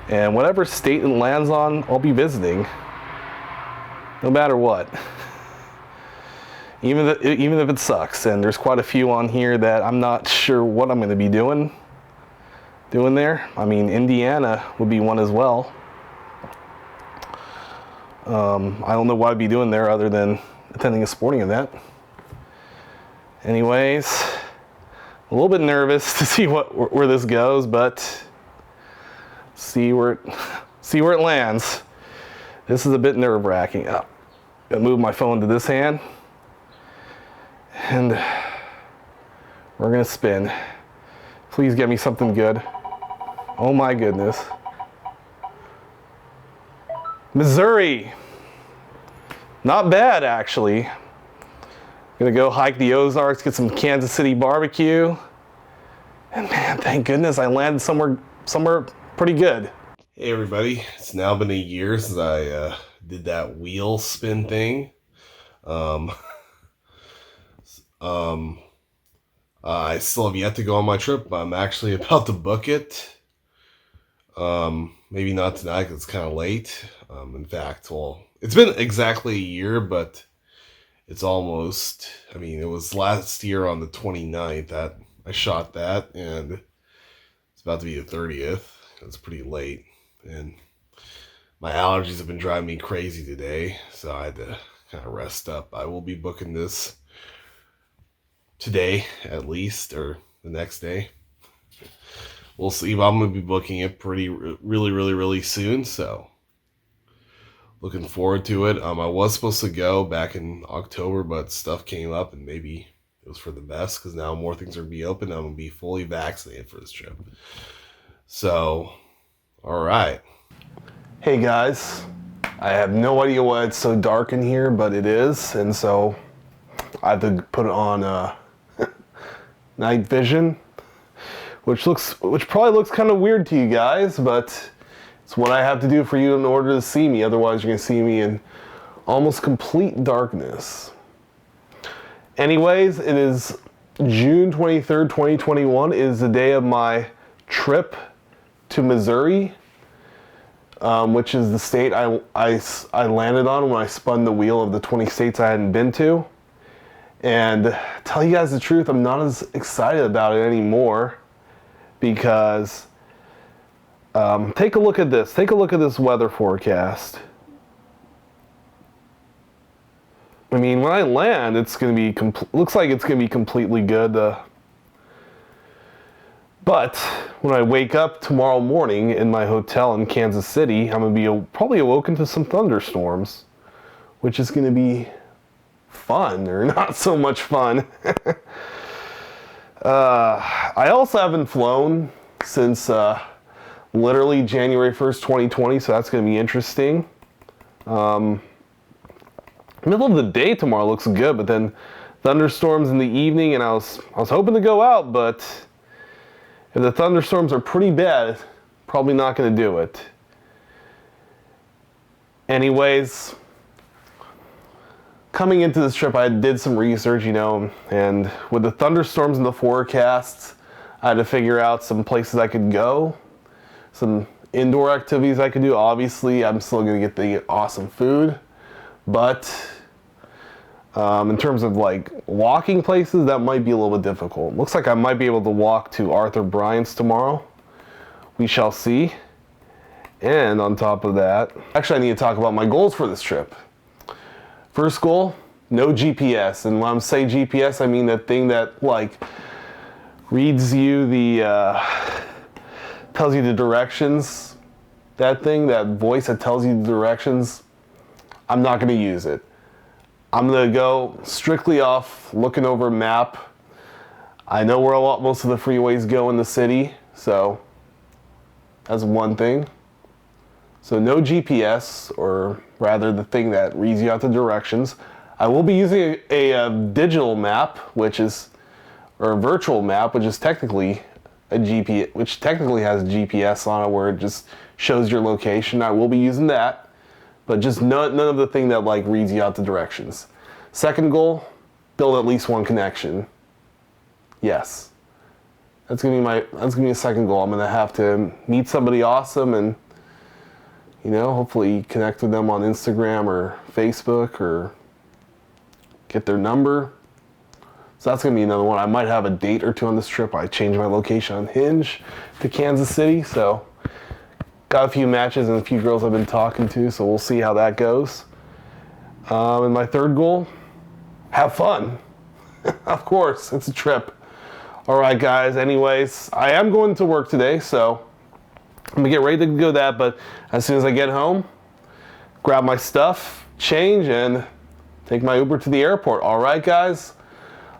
And whatever state it lands on, I'll be visiting. No matter what. Even if it sucks. And there's quite a few on here that I'm not sure what I'm going to be doing there. I mean, Indiana would be one as well. I don't know what I'd be doing there other than attending a sporting event. Anyways, a little bit nervous to see where this goes, but see where it lands. This is a bit nerve-wracking. Oh, gotta move my phone to this hand, and we're gonna spin. Please get me something good. Oh my goodness. Missouri. Not bad, actually. Gonna go hike the Ozarks, get some Kansas City barbecue. And man, thank goodness I landed somewhere pretty good. Hey everybody, it's now been a year since I did that wheel spin thing. I still have yet to go on my trip. I'm actually about to book it. Maybe not tonight because it's kind of late. In fact, well, it's been exactly a year, but it's almost, I mean, it was last year on the 29th that I shot that, and it's about to be the 30th. It's pretty late, and my allergies have been driving me crazy today, so I had to kind of rest up. I will be booking this today, at least, or the next day. We'll see, but I'm going to be booking it really soon, so looking forward to it. I was supposed to go back in October, but stuff came up, and maybe it was for the best, because now more things are going to be open. I'm going to be fully vaccinated for this trip. So, all right. Hey guys, I have no idea why it's so dark in here, but it is, and so I have to put it on night vision, which probably looks kind of weird to you guys, but it's what I have to do for you in order to see me. Otherwise, you're going to see me in almost complete darkness. Anyways, it is June 23rd, 2021. It is the day of my trip to Missouri, which is the state I landed on when I spun the wheel of the 20 states I hadn't been to. And to tell you guys the truth, I'm not as excited about it anymore because take a look at this. Take a look at this weather forecast. I mean, when I land, it's going to be looks like it's going to be completely good. But when I wake up tomorrow morning in my hotel in Kansas City, I'm going to be probably awoken to some thunderstorms, which is going to be fun, or not so much fun. I also haven't flown since literally January 1st, 2020, so that's going to be interesting. Middle of the day tomorrow looks good, but then thunderstorms in the evening, and I was hoping to go out, but if the thunderstorms are pretty bad, probably not going to do it. Anyways, coming into this trip, I did some research, and with the thunderstorms and the forecasts, I had to figure out some places I could go, some indoor activities I could do. Obviously, I'm still going to get the awesome food, but in terms of like walking places, that might be a little bit difficult. Looks like I might be able to walk to Arthur Bryant's tomorrow. We shall see. And on top of that, actually I need to talk about my goals for this trip. First goal, no GPS. And when I'm saying GPS, I mean that thing that like reads you tells you the directions. That thing, that voice that tells you the directions, I'm not going to use it. I'm going to go strictly off looking over a map. I know where most of the freeways go in the city, so that's one thing. So no GPS, or rather the thing that reads you out the directions. I will be using a digital map, or a virtual map, which is technically a GPS, which technically has GPS on it, where it just shows your location. I will be using that. But just none of the thing that like reads you out the directions. Second goal, build at least one connection. Yes. That's gonna be a second goal. I'm gonna have to meet somebody awesome and You know, hopefully connect with them on Instagram or Facebook or get their number. So that's going to be another one. I might have a date or two on this trip. I changed my location on Hinge to Kansas City. So got a few matches and a few girls I've been talking to. So we'll see how that goes. And my third goal, have fun. Of course, it's a trip. All right, guys. Anyways, I am going to work today. So I'm going to get ready to go that. But as soon as I get home, grab my stuff, change, and take my Uber to the airport. All right, guys.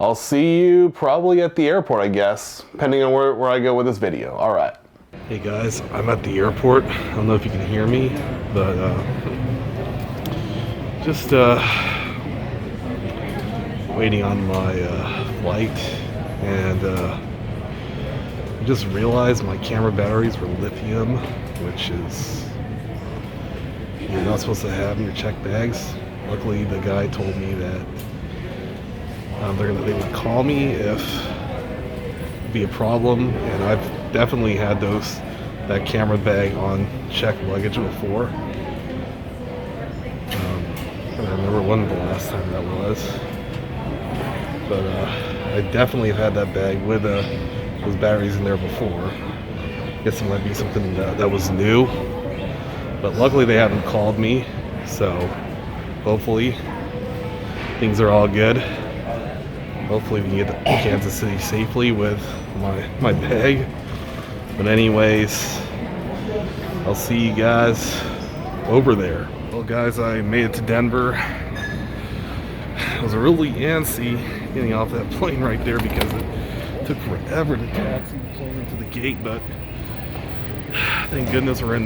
I'll see you probably at the airport, I guess, depending on where I go with this video. All right. Hey guys, I'm at the airport. I don't know if you can hear me, but just waiting on my flight, and I just realized my camera batteries were lithium, which is you're not supposed to have in your check bags. Luckily, the guy told me that they would call me if it'd be a problem, and I've definitely had that camera bag on checked luggage before. I don't remember when the last time that was, but I definitely have had that bag with those batteries in there before. I guess it might be something that was new, but luckily they haven't called me, so hopefully things are all good. Hopefully we can get to Kansas City safely with my bag. But anyways, I'll see you guys over there. Well guys, I made it to Denver. I was really antsy getting off that plane right there because it took forever to taxi the plane into the gate, but thank goodness we're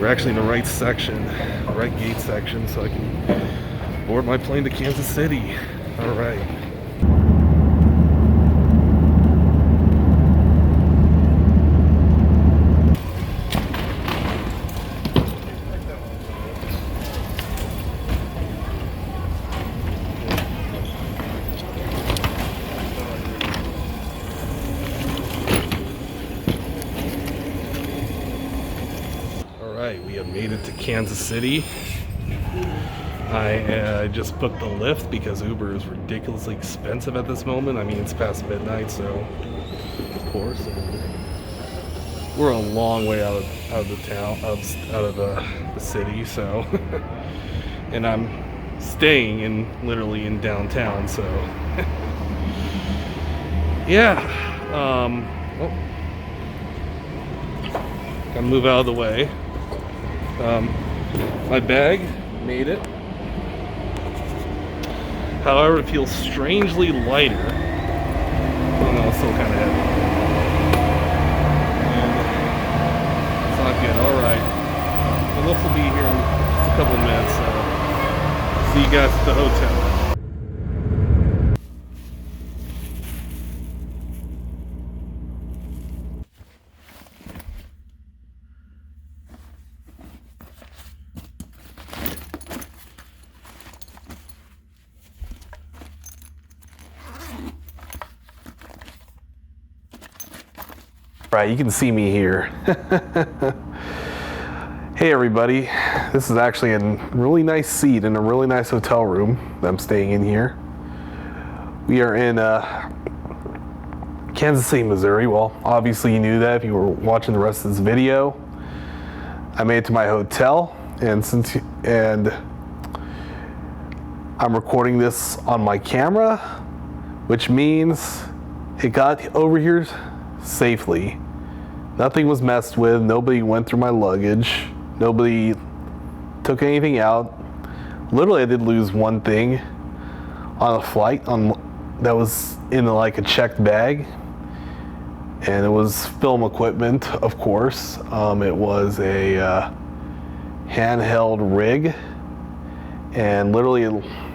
actually in the right section, the right gate section, so I can board my plane to Kansas City. All right. All right, we have made it to Kansas City. I just booked the Lyft because Uber is ridiculously expensive at this moment. I mean, it's past midnight, so of course. We're a long way out of the town, out of the city, so. And I'm staying literally in downtown, so. Yeah. Gotta move out of the way. My bag made it. However, it feels strangely lighter. Oh no, it's still kind of heavy. And it's not good. Alright. The lift will be here in just a couple of minutes, so see you guys at the hotel. Right, you can see me here. Hey everybody, this is actually a really nice seat in a really nice hotel room that I'm staying in here. We are in Kansas City, Missouri. Well, obviously you knew that if you were watching the rest of this video. I made it to my hotel, and I'm recording this on my camera, which means it got over here safely. Nothing was messed with. Nobody went through my luggage. Nobody took anything out. Literally, I did lose one thing on a flight that was in like a checked bag, and it was film equipment, of course. It was a handheld rig, and literally,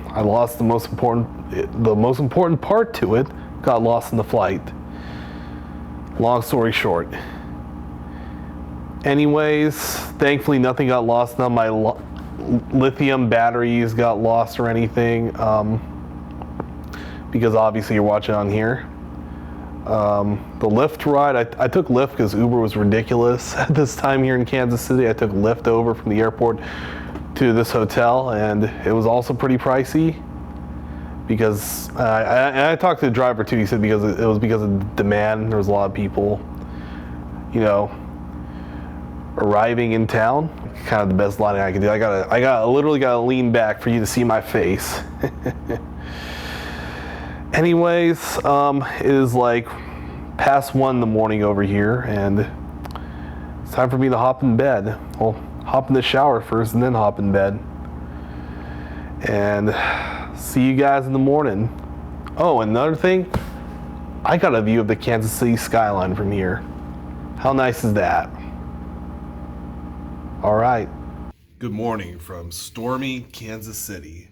I lost the most important part to it. Got lost in the flight. Long story short. Anyways, thankfully nothing got lost. None of my lithium batteries got lost or anything, because obviously you're watching on here. The Lyft ride, I took Lyft because Uber was ridiculous at this time here in Kansas City. I took Lyft over from the airport to this hotel, and it was also pretty pricey because I talked to the driver too. He said because it was because of demand. There was a lot of people, you know, arriving in town. Kind of the best lighting I could do. I literally gotta lean back for you to see my face. Anyways, it is like past 1 in the morning over here, and it's time for me to hop in bed. Well, hop in the shower first and then hop in bed. And see you guys in the morning. Oh, another thing, I got a view of the Kansas City skyline from here. How nice is that? All right. Good morning from stormy Kansas City.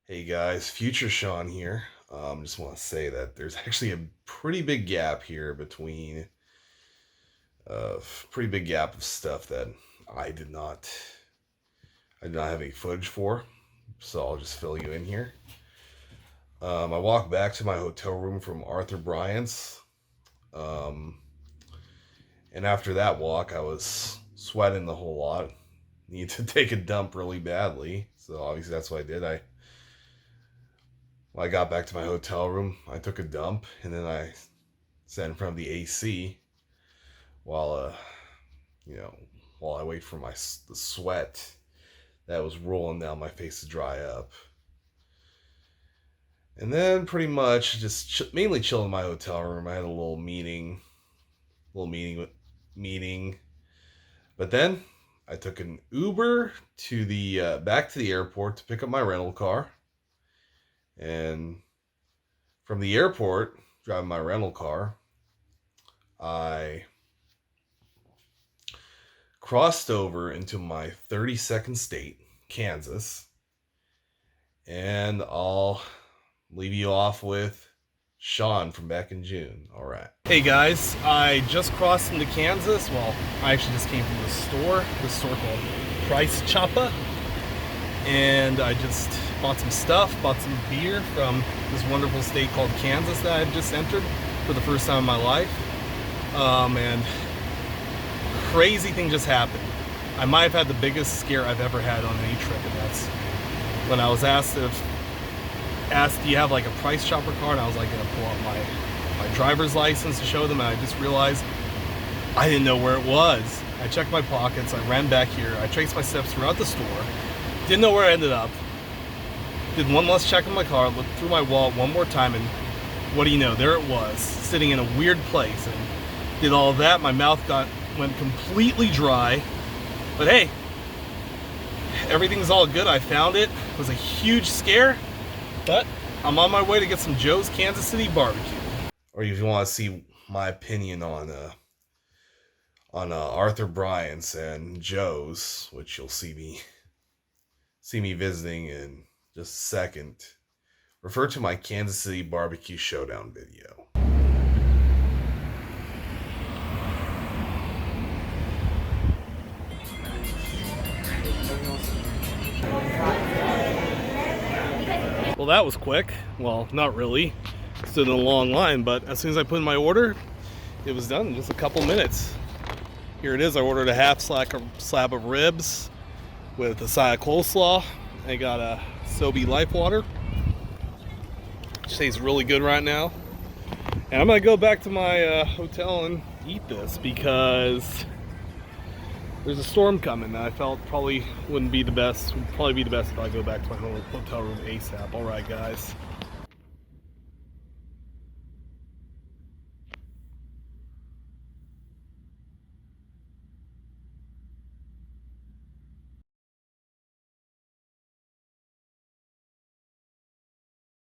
Hey guys, Future Sean here. Just want to say that there's actually a pretty big gap here between pretty big gap of stuff that I did not have any footage for, so I'll just fill you in here. I walked back to my hotel room from Arthur Bryant's, and after that walk, I was sweating the whole lot. Needed to take a dump really badly, so obviously that's what I did. When I got back to my hotel room, I took a dump, and then I sat in front of the AC while I wait for the sweat that was rolling down my face to dry up. And then pretty much just mainly chilled in my hotel room. I had a little meeting. But then I took an Uber to the back to the airport to pick up my rental car. And from the airport, driving my rental car, I crossed over into my 32nd state, Kansas, and I'll leave you off with Sean from back in June. All right. Hey guys, I just crossed into Kansas. Well, I actually just came from this store called Price Choppa, and I just bought some stuff, bought some beer from this wonderful state called Kansas that I've just entered for the first time in my life. And crazy thing just happened. I might have had the biggest scare I've ever had on any trip, and that's when I was asked, do you have like a Price Chopper card? And I was like gonna pull out my driver's license to show them, and I just realized I didn't know where it was. I checked my pockets, I ran back here, I traced my steps throughout the store, didn't know where I ended up, did one last check in my car, looked through my wallet one more time, and what do you know, there it was, sitting in a weird place. And did all of that, my mouth went completely dry, but hey, everything's all good. I found it. It was a huge scare, but I'm on my way to get some Joe's Kansas City barbecue. Or if you want to see my opinion on Arthur Bryant's and Joe's, which you'll see me visiting in just a second, refer to my Kansas City barbecue showdown video. Well, that was quick. Well, not really. Stood in a long line, but as soon as I put in my order, it was done in just a couple minutes. Here it is. I ordered a half slab of ribs with a side of coleslaw. I got a Sobe Life Water. It tastes really good right now. And I'm gonna go back to my hotel and eat this because there's a storm coming, and I felt probably wouldn't be the best. Would probably be the best if I go back to my hotel room ASAP. All right, guys.